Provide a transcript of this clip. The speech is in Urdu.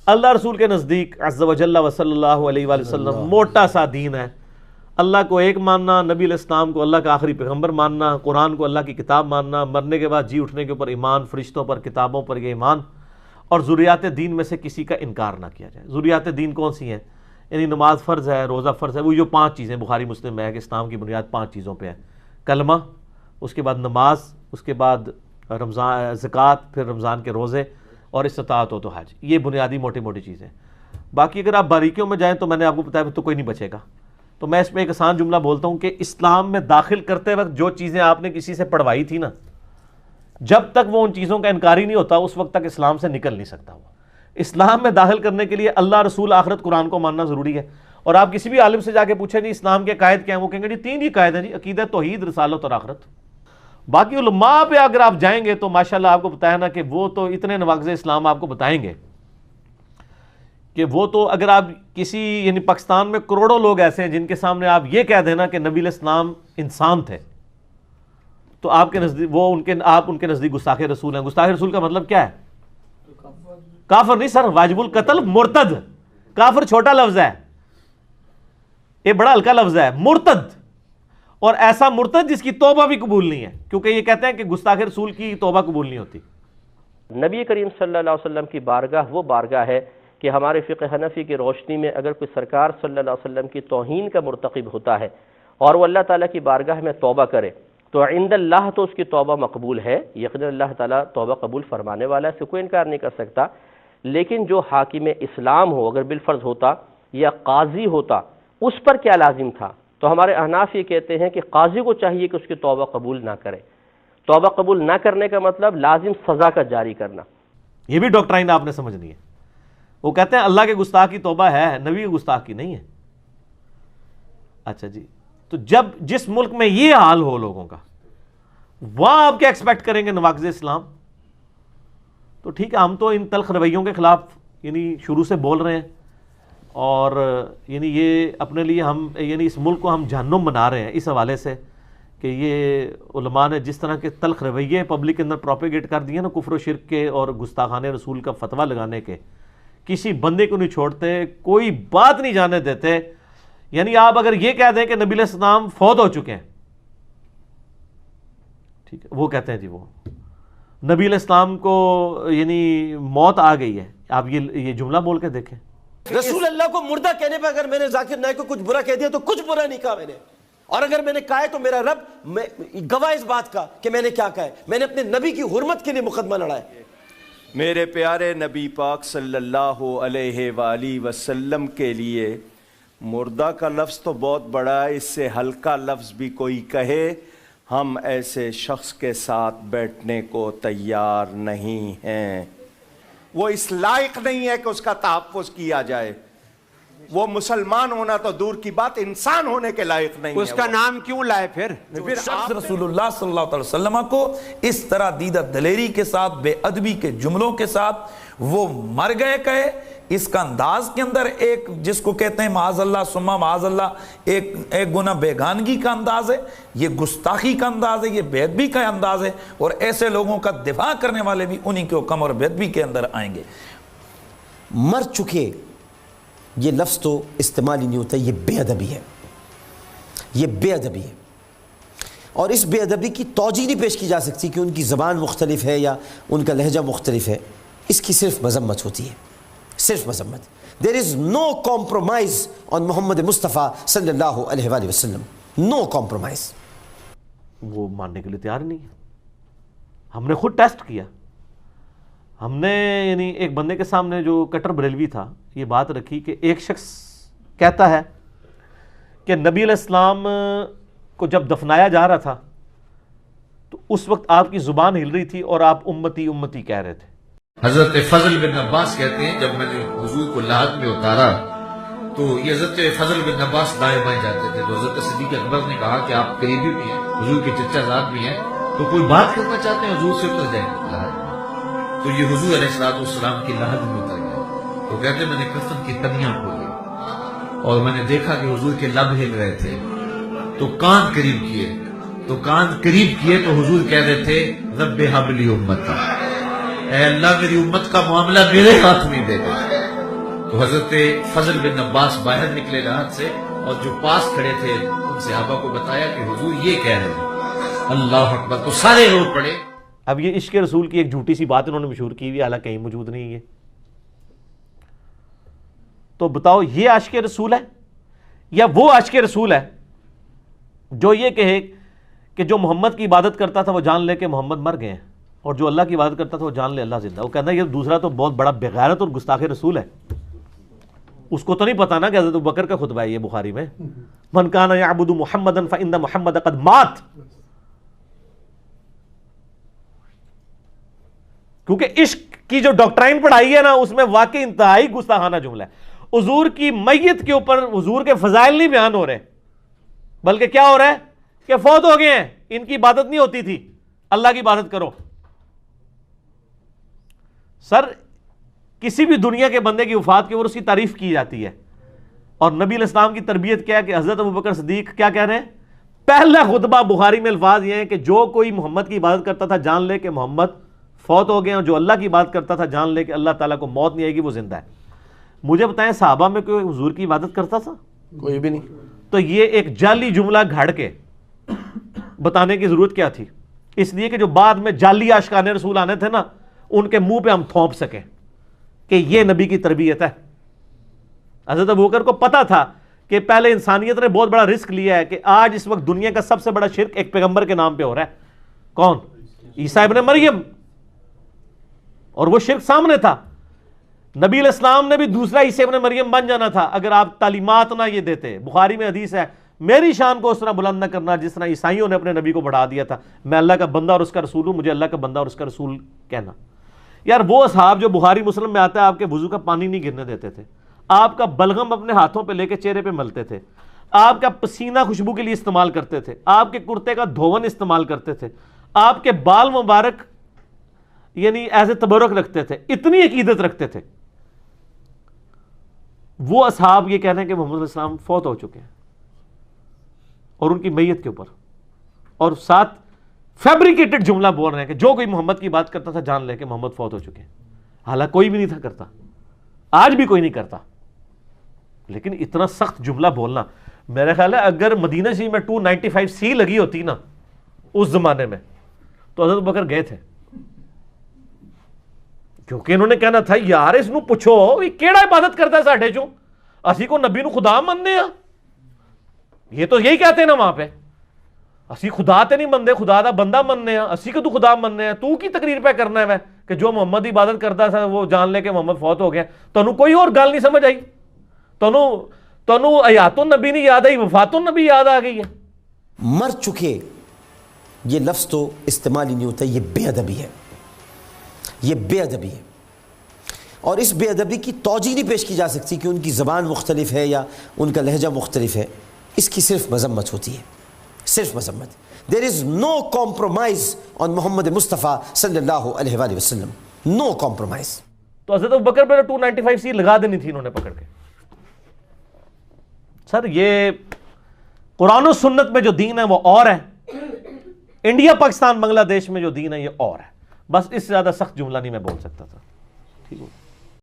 اللہ رسول کے نزدیک عز و جل و صلی اللہ علیہ وآلہ وسلم موٹا سا دین ہے. اللہ کو ایک ماننا، نبی علیہ السلام کو اللہ کا آخری پیغمبر ماننا، قرآن کو اللہ کی کتاب ماننا، مرنے کے بعد جی اٹھنے کے اوپر ایمان، فرشتوں پر، کتابوں پر یہ ایمان، اور ضروریات دین میں سے کسی کا انکار نہ کیا جائے. ضروریات دین کون سی ہیں؟ یعنی نماز فرض ہے، روزہ فرض ہے، وہ جو 5 چیزیں بخاری مسلم میں ہے کہ اسلام کی بنیاد 5 چیزوں پہ ہے. کلمہ، اس کے بعد نماز، اس کے بعد رمضان زکوٰۃ، پھر رمضان کے روزے، اور استطاعت ہو تو حج. یہ بنیادی موٹی موٹی چیزیں. باقی اگر آپ باریکیوں میں جائیں تو میں نے آپ کو بتایا تو کوئی نہیں بچے گا. تو میں اس میں ایک آسان جملہ بولتا ہوں کہ اسلام میں داخل کرتے وقت جو چیزیں آپ نے کسی سے پڑھوائی تھی نا، جب تک وہ ان چیزوں کا انکاری نہیں ہوتا اس وقت تک اسلام سے نکل نہیں سکتا. وہ اسلام میں داخل کرنے کے لیے اللہ، رسول، آخرت، قرآن کو ماننا ضروری ہے. اور آپ کسی بھی عالم سے جا کے پوچھیں جی اسلام کے قائد کیا ہیں، وہ کہیں گے جی 3 ہی قائد ہیں جی، عقیدہ، توحید، رسالت اور آخرت. باقی علماء پہ اگر آپ جائیں گے تو ماشاءاللہ آپ کو بتایا نا کہ وہ تو اتنے نواقض اسلام آپ کو بتائیں گے کہ وہ تو اگر آپ کسی، یعنی پاکستان میں کروڑوں لوگ ایسے ہیں جن کے سامنے آپ یہ کہہ دینا کہ نبی علیہ السلام انسان تھے تو آپ کے نزدیک وہ آپ ان کے نزدیک گستاخ رسول ہیں. گستاخ رسول کا مطلب کیا ہے؟ کافر نہیں سر، واجب القتل، مرتد. کافر چھوٹا لفظ ہے، یہ بڑا ہلکا لفظ ہے، مرتد. اور ایسا مرتد جس کی توبہ بھی قبول نہیں ہے، کیونکہ یہ کہتے ہیں کہ گستاخ رسول کی توبہ قبول نہیں ہوتی. نبی کریم صلی اللہ علیہ وسلم کی بارگاہ وہ بارگاہ ہے کہ ہمارے فقہ حنفی کی روشنی میں اگر کوئی سرکار صلی اللہ علیہ وسلم کی توہین کا مرتکب ہوتا ہے اور وہ اللہ تعالیٰ کی بارگاہ میں توبہ کرے تو عند اللہ تو اس کی توبہ مقبول ہے. یقیناً اللہ تعالیٰ توبہ قبول فرمانے والا ہے، اس سے کوئی انکار نہیں کر سکتا. لیکن جو حاکم اسلام ہو، اگر بالفرض ہوتا یا قاضی ہوتا، اس پر کیا لازم تھا؟ تو ہمارے احناف یہ کہتے ہیں کہ قاضی کو چاہیے کہ اس کی توبہ قبول نہ کرے. توبہ قبول نہ کرنے کا مطلب لازم سزا کا جاری کرنا. یہ بھی ڈاکٹرائن آپ نے سمجھنی ہے. وہ کہتے ہیں اللہ کے گستاخ کی توبہ ہے، نبی کے گستاخ کی نہیں ہے. اچھا جی، تو جب جس ملک میں یہ حال ہو لوگوں کا، وہاں آپ کیا ایکسپیکٹ کریں گے نواقض اسلام؟ تو ٹھیک ہے، ہم تو ان تلخ رویوں کے خلاف یعنی شروع سے بول رہے ہیں، اور یعنی یہ اپنے لیے ہم یعنی اس ملک کو ہم جہنم بنا رہے ہیں اس حوالے سے کہ یہ علماء نے جس طرح کے تلخ رویے پبلک کے اندر پروپیگیٹ کر دیے نا، کفر و شرک کے اور گستاخانہ رسول کا فتویٰ لگانے کے. کسی بندے کو نہیں چھوڑتے، کوئی بات نہیں جانے دیتے. یعنی آپ اگر یہ کہہ دیں کہ نبی علیہ السلام فوت ہو چکے ہیں، ٹھیک ہے، وہ کہتے ہیں جی وہ نبی علیہ السلام کو یعنی موت آ گئی ہے. آپ یہ جملہ بول کے دیکھیں. رسول اللہ کو مردہ کہنے پہ اگر میں نے ذاکر نائک کو کچھ برا کہہ دیا تو کچھ برا نہیں کہا میں نے، اور اگر میں نے کہا ہے تو میرا رب گواہ اس بات کا کہ میں نے کیا کہا ہے. میں نے اپنے نبی کی حرمت کے لیے مقدمہ لڑا ہے. میرے پیارے نبی پاک صلی اللہ علیہ وآلہ وسلم کے لیے مردہ کا لفظ تو بہت بڑا ہے، اس سے ہلکا لفظ بھی کوئی کہے ہم ایسے شخص کے ساتھ بیٹھنے کو تیار نہیں ہیں. وہ اس لائق نہیں ہے کہ اس کا تحفظ کیا جائے. وہ مسلمان ہونا تو دور کی بات، انسان ہونے کے لائق نہیں ہے. اس کا نام کیوں لائے پھر شخص رسول اللہ صلی اللہ علیہ وسلم کو اس طرح دیدہ دلیری کے ساتھ، بے ادبی کے جملوں کے ساتھ وہ مر گئے کہے، اس کا انداز کے اندر ایک جس کو کہتے ہیں معاذ اللہ ثم معاذ اللہ ایک گناہ بیگانگی کا انداز ہے، یہ گستاخی کا انداز ہے، یہ بے ادبی کا انداز ہے. اور ایسے لوگوں کا دفاع کرنے والے بھی انہی کے حکم اور بے ادبی کے اندر آئیں گے. مر چکے یہ لفظ تو استعمال ہی نہیں ہوتا، یہ بے ادبی ہے، یہ بے ادبی ہے. اور اس بے ادبی کی توجیہ نہیں پیش کی جا سکتی کہ ان کی زبان مختلف ہے یا ان کا لہجہ مختلف ہے. اس کی صرف مذمت ہوتی ہے، صرف مذمت. There is no compromise on محمد مصطفیٰ صلی اللہ علیہ وآلہ وسلم. No compromise. وہ ماننے کے لیے تیار نہیں ہے. ہم نے خود ٹیسٹ کیا. ہم نے یعنی ایک بندے کے سامنے جو کٹر بریلوی تھا یہ بات رکھی کہ ایک شخص کہتا ہے کہ نبی علیہ السلام کو جب دفنایا جا رہا تھا تو اس وقت آپ کی زبان ہل رہی تھی اور آپ امتی امتی کہہ رہے تھے. حضرت فضل بن عباس کہتے ہیں جب میں نے حضور کو لحد میں اتارا تو یہ حضرت فضل بن عباس دائیں بائیں جاتے تھے. تو حضرت صدیق اکبر نے کہا کہ آپ قریبی بھی ہیں، حضور کے چچا زاد بھی ہیں، تو کوئی بات کرنا چاہتے ہیں حضور سے اتر جائیں لحد میں. تو یہ حضور علیہ السلام کی لحد میں اتر گیا. تو کہتے میں نے کفن کی تنیاں کھولی اور میں نے دیکھا کہ حضور کے لب ہل رہے تھے. تو کان قریب کیے تو حضور کہہ رہے تھے رب حبلی امتا، اے اللہ میری امت کا معاملہ میرے ہاتھ میں دے دے. تو حضرت فضل بن عباس باہر نکلے راحت سے اور جو پاس کھڑے تھے ان صحابہ کو بتایا کہ حضور یہ کہہ رہے ہیں، اللہ اکبر، تو سارے رو پڑے۔ اب یہ عشق رسول کی ایک جھوٹی سی بات انہوں نے مشہور کی ہوئی، حالانکہ کہیں موجود نہیں ہے۔ تو بتاؤ یہ عاشق رسول ہے یا وہ عاشق رسول ہے جو یہ کہے کہ جو محمد کی عبادت کرتا تھا وہ جان لے کہ محمد مر گئے ہیں، اور جو اللہ کی عبادت کرتا تھا وہ جان لے اللہ زندہ۔ وہ کہنا ہے یہ دوسرا تو بہت بڑا بغیرت اور گستاخ رسول ہے۔ اس کو تو نہیں پتا نا کہ حضرت ابوبکر کا خطبہ ہے یہ بخاری میں، من کان یعبد محمدا فإن محمد قد مات، کیونکہ عشق کی جو ڈاکٹرائن پڑھائی ہے نا اس میں واقعی انتہائی گستاخانہ جملہ ہے۔ حضور کی میت کے اوپر حضور کے فضائل نہیں بیان ہو رہے، بلکہ کیا ہو رہا ہے کہ فوت ہو گئے ہیں، ان کی عبادت نہیں ہوتی تھی، اللہ کی عبادت کرو۔ سر کسی بھی دنیا کے بندے کی وفات کے اوپر اس کی تعریف کی جاتی ہے، اور نبی علیہ السلام کی تربیت کیا ہے کہ حضرت ابوبکر صدیق کیا کہہ رہے ہیں؟ پہلا خطبہ بخاری میں الفاظ یہ ہیں کہ جو کوئی محمد کی عبادت کرتا تھا جان لے کہ محمد فوت ہو گئے ہیں، اور جو اللہ کی عبادت کرتا تھا جان لے کہ اللہ تعالیٰ کو موت نہیں آئے گی، وہ زندہ ہے۔ مجھے بتائیں صحابہ میں کوئی حضور کی عبادت کرتا تھا؟ کوئی بھی نہیں۔ تو یہ ایک جعلی جملہ گھڑ کے بتانے کی ضرورت کیا تھی؟ اس لیے کہ جو بعد میں جعلی عاشقان رسول آنے تھے نا ان کے منہ پہ ہم تھوپ سکیں کہ یہ نبی کی تربیت ہے۔ حضرت ابوبکر کو پتا تھا کہ پہلے انسانیت نے بہت بڑا رسک لیا ہے کہ آج اس وقت دنیا کا سب سے بڑا شرک ایک پیغمبر کے نام پہ ہو رہا ہے، کون؟ عیسیٰ ابن مریم، اور وہ شرک سامنے تھا۔ نبی علیہ السلام نے بھی دوسرا عیسیٰ ابن مریم بن جانا تھا اگر آپ تعلیمات نہ یہ دیتے۔ بخاری میں حدیث ہے، میری شان کو اس طرح بلند نہ کرنا جس طرح عیسائیوں نے اپنے نبی کو بڑھا دیا تھا، میں اللہ کا بندہ اور اس کا رسول ہوں، مجھے اللہ کا بندہ اور اس کا رسول کہنا۔ یار وہ اصحاب جو بخاری مسلم میں آتا ہے آپ کے وضو کا پانی نہیں گرنے دیتے تھے، آپ کا بلغم اپنے ہاتھوں پہ لے کے چہرے پہ ملتے تھے، آپ کا پسینہ خوشبو کے لیے استعمال کرتے تھے، آپ کے کرتے کا دھون استعمال کرتے تھے، آپ کے بال مبارک یعنی ایز اے تبرک رکھتے تھے، اتنی عقیدت رکھتے تھے۔ وہ اصحاب یہ کہنے کہ محمد علیہ السلام فوت ہو چکے ہیں اور ان کی میت کے اوپر، اور ساتھ فیبریکیٹڈ جملہ بول رہے ہیں کہ جو کوئی محمد کی بات کرتا تھا جان لے کہ محمد فوت ہو چکے ہیں، حالانکہ کوئی بھی نہیں تھا کرتا، آج بھی کوئی نہیں کرتا۔ لیکن اتنا سخت جملہ بولنا، میرا خیال ہے اگر مدینہ شریف میں 295C لگی ہوتی نا اس زمانے میں تو حضرت ابوبکر گئے تھے، کیونکہ انہوں نے کہنا تھا یار اس نو پوچھو یہ کیڑا عبادت کرتا ہے ساڈے چوں، اسی کو نبی نو خدا مننے ہاں۔ یہ تو یہی کہتے ہیں نا وہاں پہ، اسی خدا تے نہیں منتے، خدا دا بندہ مننے ہاں، اسی کو تو خدا مننے ہاں، تو کی تقریر پہ کرنا ہے میں کہ جو محمد کی عبادت کرتا تھا وہ جان لے کہ محمد فوت ہو گیا۔ تانوں کوئی اور گل نہیں سمجھ آئی؟ تانوں حیات النبی نہیں یاد آئی، وفات النبی یاد آ گئی ہے؟ مر چکے یہ لفظ تو استعمال ہی نہیں ہوتا، یہ بے ادبی ہے، یہ بے ادبی ہے، اور اس بے ادبی کی توجیہ نہیں پیش کی جا سکتی کہ ان کی زبان مختلف ہے یا ان کا لہجہ مختلف ہے، اس کی صرف مذمت ہوتی ہے، صرف مذمت۔ دیر از نو کمپرومائز آن محمد مصطفیٰ صلی اللہ علیہ وآلہ وسلم، نو کمپرومائز۔ تو حضرت ابوبکر پہ 295C لگا دینی تھی انہوں نے پکڑ کے۔ سر یہ قرآن و سنت میں جو دین ہے وہ اور ہے، انڈیا پاکستان بنگلہ دیش میں جو دین ہے یہ اور ہے، بس اس سے زیادہ سخت جملہ نہیں میں بول سکتا تھا۔ ٹھیک ہو؟